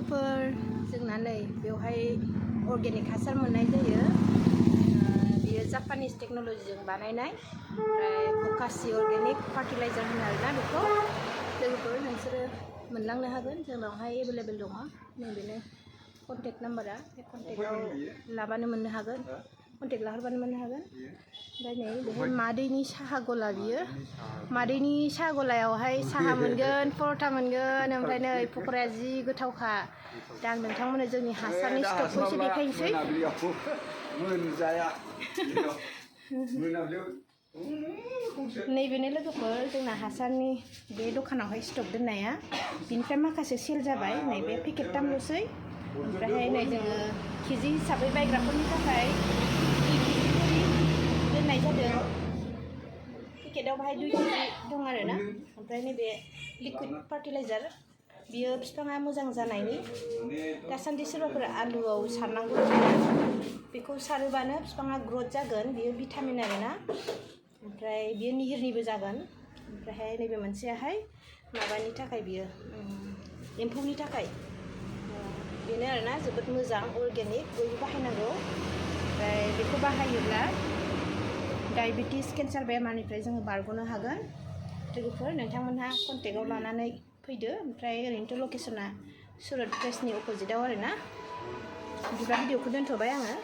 लोगोफोर जोंना नै बेवहाय अर्गेनिक हासार मोननाय जायो बियो जापानिस टेक्न'लजिजों बानायनाय ओमफ्राय बकासि अर्गेनिक फार्टिलाइजार होनो आरोना बेखौ लोगोफोर नोंसोरो मोनलांनो हागोन जोंनावहाय एभेलेबेल दङ नैबेनो कन्टेक्ट नाम्बारा बे कन्टेक्टआव लाबानो मोननो हागोन कन्टेक्ट लाहरबानो मोननो हागोन ओमफ्राय नै बेहाय मादैनि साहा गला बियो मादैनि साहा गलायावहाय साहा मोनगोन परथा मोनगोन ओमफ्राय नै पक'राया जि गोथावखा दा आं नोंथांमोननो जोंनि हासारनि स्टकखौ एसे देखायनोसै नैबेनो लोगोफोर जोंना हासारनि बे दखानावहाय स्टक दोननाया बिनिफ्राय माखासे सेल जाबाय नै बे पेकेटथामल'सै ओमफ्रायहाय नै जोङो केजि हिसाबै बायग्राफोरनि थाखाय 2 केजि करि दोननाय जादों पेकेटाव बाहाय 2 केजि दं आरोना ओमफ्राय नैबे लिकुइड फार्टिलाइजार बियो बिफाङा मोजां जानायनि दासान्दि सोरबाफोर आलुआव सारनांगौ बेखौ सारोबानो बिफाङा ग्रथ जागोन बियो भिटामिन आरोना ओमफ्राय बियो निहिरनिबो जागोन ओमफ्रायहाय नैबे मोनसेयाहाय माबानि थाखाय बियो एम्फौनि थाखाय बेनो आरोना जोबोद मोजां अर्गेनिक बयबो बाहायनांगौ ओमफ्राय बेखौ बाहायोब्ला डायबेटिस केन्सार बेमारनिफ्राय जोङो बारग'नो हागोन लोगोफोर नोंथांमोनहा कन्टेक्टआव लानानै फैदो ओमफ्राय ओरैनोथ' लकेसना सुरत प्रेसनि अपोजिटआव आरोना बिदिबा भिडिअखौ दोनथ'बाय आङो